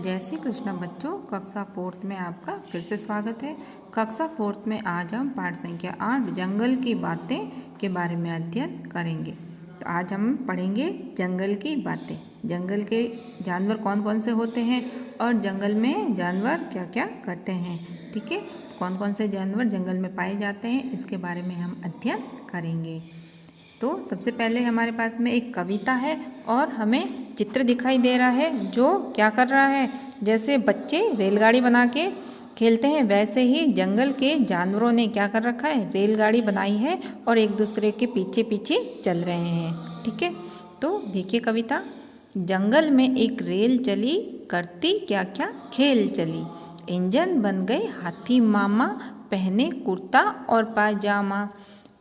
जय श्री कृष्ण बच्चों, कक्षा 4th में आपका फिर से स्वागत है। कक्षा 4th में आज हम पाठ संख्या 8 जंगल की बातें के बारे में अध्ययन करेंगे। तो आज हम पढ़ेंगे जंगल की बातें। जंगल के जानवर कौन कौन से होते हैं और जंगल में जानवर क्या क्या करते हैं। ठीक है, कौन कौन से जानवर जंगल में पाए जाते हैं इसके बारे में हम अध्ययन करेंगे। तो सबसे पहले हमारे पास में एक कविता है और हमें चित्र दिखाई दे रहा है जो क्या कर रहा है। जैसे बच्चे रेलगाड़ी बना के खेलते हैं वैसे ही जंगल के जानवरों ने क्या कर रखा है, रेलगाड़ी बनाई है और एक दूसरे के पीछे पीछे चल रहे हैं। ठीक है, तो देखिए कविता। जंगल में एक रेल चली, करती क्या क्या खेल चली। इंजन बन गए हाथी मामा, पहने कुर्ता और पायजामा।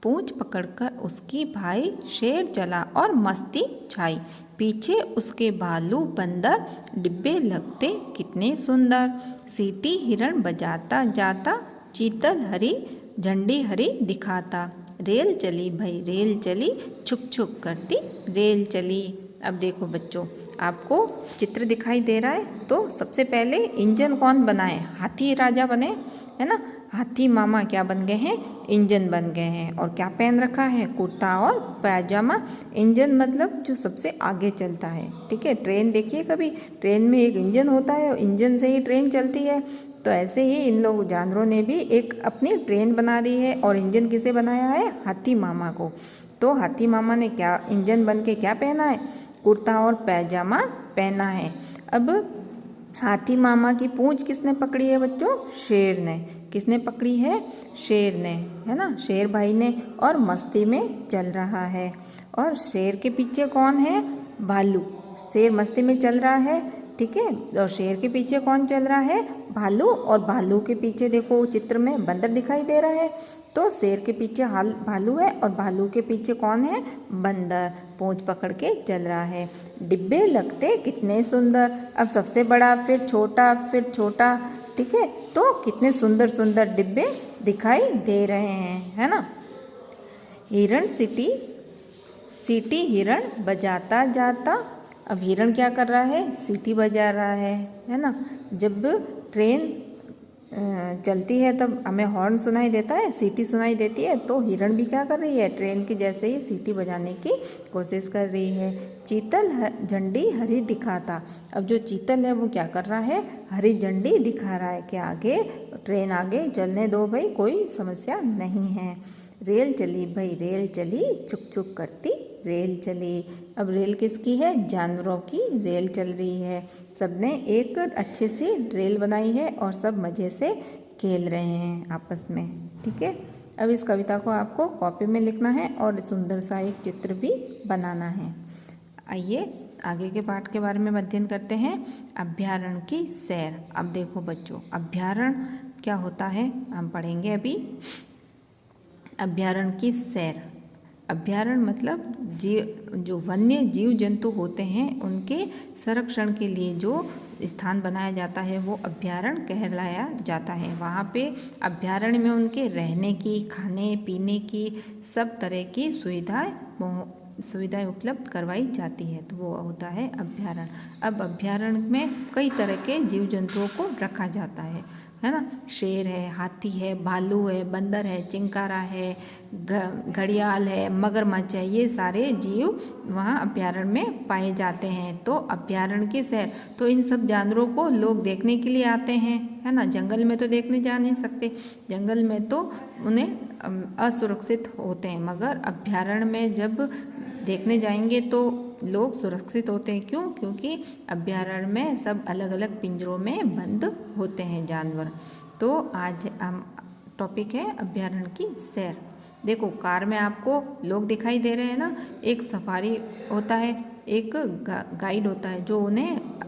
पूंछ पकड़कर उसकी भाई शेर चला और मस्ती छाई। पीछे उसके भालू बंदर, डिब्बे लगते कितने सुंदर। सीटी हिरण बजाता जाता, चीतल हरी झंडी हरी दिखाता। रेल चली भाई रेल चली, छुक छुक करती रेल चली। अब देखो बच्चों, आपको चित्र दिखाई दे रहा है। तो सबसे पहले इंजन कौन बनाए, हाथी राजा बने, है ना। हाथी मामा क्या बन गए हैं, इंजन बन गए हैं। और क्या पहन रखा है, कुर्ता और पैजामा। इंजन मतलब जो सबसे आगे चलता है। ठीक है, ट्रेन देखिए कभी, ट्रेन में एक इंजन होता है और इंजन से ही ट्रेन चलती है। तो ऐसे ही इन लोग जानवरों ने भी एक अपनी ट्रेन बना दी है। और इंजन किसे बनाया है, हाथी मामा को। तो हाथी मामा ने क्या इंजन बन के क्या पहना है, कुर्ता और पैजामा पहना है। अब हाथी मामा की पूंछ किसने पकड़ी है बच्चों, शेर ने। किसने पकड़ी है, शेर ने, है ना, शेर भाई ने। और मस्ती में चल रहा है। और शेर के पीछे कौन है, भालू। शेर मस्ती में चल रहा है, ठीक है। और शेर के पीछे कौन चल रहा है, भालू। और भालू के पीछे देखो चित्र में बंदर दिखाई दे रहा है। तो शेर के पीछे भालू है और भालू के पीछे कौन है, बंदर, पूंछ पकड़ के चल रहा है। डिब्बे लगते कितने सुंदर। अब सबसे बड़ा, फिर छोटा, फिर छोटा। ठीक है, तो कितने सुंदर सुंदर डिब्बे दिखाई दे रहे हैं, है ना। हिरण सीटी सीटी हिरण बजाता जाता। अब हिरण क्या कर रहा है, सीटी बजा रहा है ना। जब ट्रेन चलती है तब हमें हॉर्न सुनाई देता है, सीटी सुनाई देती है। तो हिरण भी क्या कर रही है, ट्रेन की जैसे ही सीटी बजाने की कोशिश कर रही है। चीतल झंडी हरी दिखाता। अब जो चीतल है वो क्या कर रहा है, हरी झंडी दिखा रहा है कि आगे ट्रेन आगे चलने दो भाई, कोई समस्या नहीं है। रेल चली भाई रेल चली, छुक छुक करती रेल चली। अब रेल किसकी है, जानवरों की रेल चल रही है। सबने एक अच्छे से रेल बनाई है और सब मज़े से खेल रहे हैं आपस में। ठीक है, अब इस कविता को आपको कॉपी में लिखना है और सुंदर सा एक चित्र भी बनाना है। आइए आगे के पाठ के बारे में अध्ययन करते हैं। अभ्यारण्य की सैर। अब देखो बच्चों, अभ्यारण्य क्या होता है हम पढ़ेंगे अभी। अभ्यारण्य की सैर। अभ्यारण्य मतलब जो वन्य जीव जंतु होते हैं उनके संरक्षण के लिए जो स्थान बनाया जाता है वो अभ्यारण्य कहलाया जाता है। वहाँ पे अभ्यारण्य में उनके रहने की, खाने पीने की सब तरह की सुविधाएं उपलब्ध करवाई जाती है, तो वो होता है अभ्यारण्य। अब अभ्यारण्य में कई तरह के जीव जंतुओं को रखा जाता है ना। शेर है, हाथी है, भालू है, बंदर है, चिंकारा है, घड़ियाल है, मगरमच्छ है, ये सारे जीव वहाँ अभ्यारण्य में पाए जाते हैं। तो अभ्यारण्य की सैर, तो इन सब जानवरों को लोग देखने के लिए आते हैं, है ना। जंगल में तो देखने जा नहीं सकते, जंगल में तो उन्हें असुरक्षित होते हैं, मगर अभ्यारण्य में जब देखने जाएंगे तो लोग सुरक्षित होते हैं। क्यों, क्योंकि अभ्यारण्य में सब अलग अलग पिंजरों में बंद होते हैं जानवर। तो आज हम टॉपिक है अभ्यारण्य की सैर। देखो कार में आपको लोग दिखाई दे रहे हैं ना। एक सफारी होता है, एक गाइड होता है जो उन्हें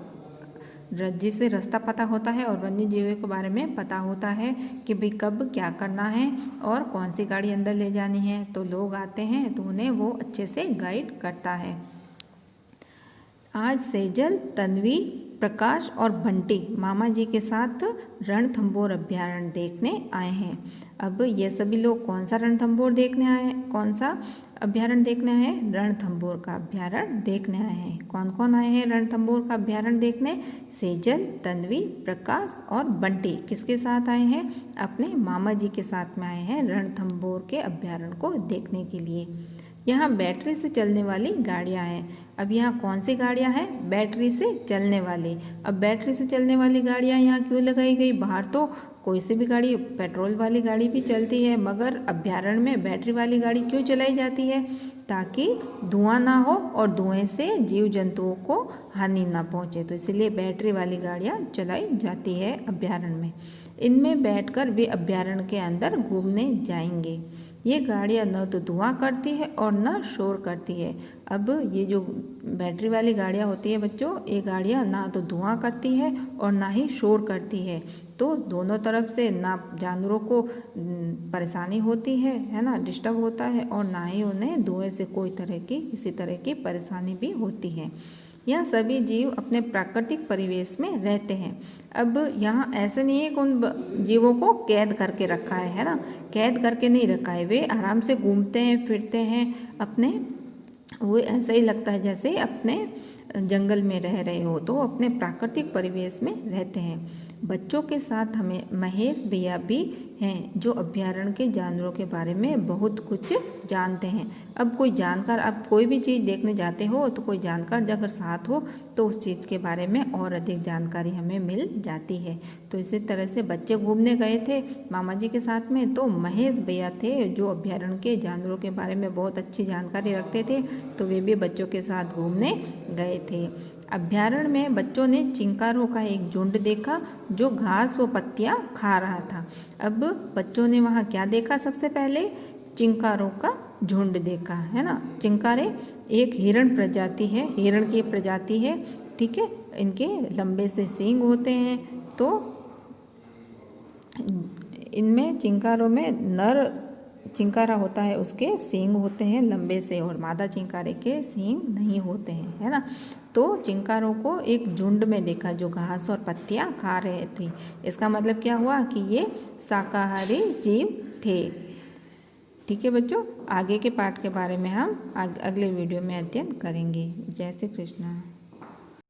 जिसे रास्ता पता होता है और वन्य जीवों के बारे में पता होता है कि भाई कब क्या करना है और कौन सी गाड़ी अंदर ले जानी है। तो लोग आते हैं तो उन्हें वो अच्छे से गाइड करता है। आज सेजल, तन्वी, प्रकाश और बंटी मामा जी के साथ रणथंभौर अभ्यारण्य देखने आए हैं। अब ये सभी लोग कौन सा रणथंभौर देखने आए हैं, कौन सा अभ्यारण्य देखने आए हैं? रणथंभौर का अभ्यारण्य देखने आए हैं। कौन कौन आए हैं रणथंभौर का अभ्यारण्य देखने? सेजल, तन्वी, प्रकाश और बंटी किसके साथ आए हैं? अपने मामा जी के साथ में आए हैं रणथंभौर के अभ्यारण्य को देखने के लिए। यहाँ बैटरी से चलने वाली गाड़ियाँ हैं। अब यहाँ कौन सी गाड़ियाँ हैं? बैटरी से चलने वाली। अब बैटरी से चलने वाली गाड़ियाँ यहाँ क्यों लगाई गई? बाहर तो कोई सी भी गाड़ी, पेट्रोल वाली गाड़ी भी चलती है, मगर अभ्यारण्य में बैटरी वाली गाड़ी क्यों चलाई जाती है? ताकि धुआं ना हो और धुएं से जीव जंतुओं को हानि ना पहुँचे, तो इसलिए बैटरी वाली गाड़ियाँ चलाई जाती है अभ्यारण्य में। इनमें बैठकर वे अभ्यारण्य के अंदर घूमने जाएंगे। ये गाड़ियाँ न तो धुआं करती है और न शोर करती है। अब ये जो बैटरी वाली गाड़ियाँ होती है बच्चों, ये गाड़ियाँ ना तो धुआं करती है और ना ही शोर करती है, तो दोनों तरफ से ना जानवरों को परेशानी होती है ना, डिस्टर्ब होता है, और ना ही उन्हें धुएं से किसी तरह की परेशानी भी होती है। यह सभी जीव अपने प्राकृतिक परिवेश में रहते हैं। अब यहाँ ऐसे नहीं है कि उन जीवों को कैद करके रखा है ना, कैद करके नहीं रखा है, वे आराम से घूमते हैं, फिरते हैं अपने, वो ऐसा ही लगता है जैसे अपने जंगल में रह रहे हो, तो अपने प्राकृतिक परिवेश में रहते हैं। बच्चों के साथ हमें महेश भैया भी हैं जो अभ्यारण्य के जानवरों के बारे में बहुत कुछ जानते हैं। अब कोई जानकार, अब कोई भी चीज़ देखने जाते हो तो कोई जानकार अगर साथ हो तो उस चीज़ के बारे में और अधिक जानकारी हमें मिल जाती है। तो इसी तरह से बच्चे घूमने गए थे मामा जी के साथ में, तो महेश भैया थे जो अभ्यारण्य के जानवरों के बारे में बहुत अच्छी जानकारी रखते थे, तो वे भी बच्चों के साथ घूमने गए थे। अभ्यारण्य में बच्चों ने चिंकारों का एक झुंड देखा जो घास व पत्तियां खा रहा था। अब बच्चों ने वहाँ क्या देखा? सबसे पहले चिंकारों का झुंड देखा, है ना। चिंकारे एक हिरण प्रजाति है, हिरण की प्रजाति है, ठीक है। इनके लंबे से सींग होते हैं, तो इनमें चिंकारों में नर चिंकारा होता है, उसके सींग होते हैं लंबे से, और मादा चिंकारे के सींग नहीं होते हैं, है ना। तो चिंकारों को एक झुंड में देखा जो घास और पत्तियां खा रहे थे। इसका मतलब क्या हुआ कि ये शाकाहारी जीव थे। ठीक है बच्चों, आगे के पाठ के बारे में हम अगले वीडियो में अध्ययन करेंगे। जय श्री कृष्ण।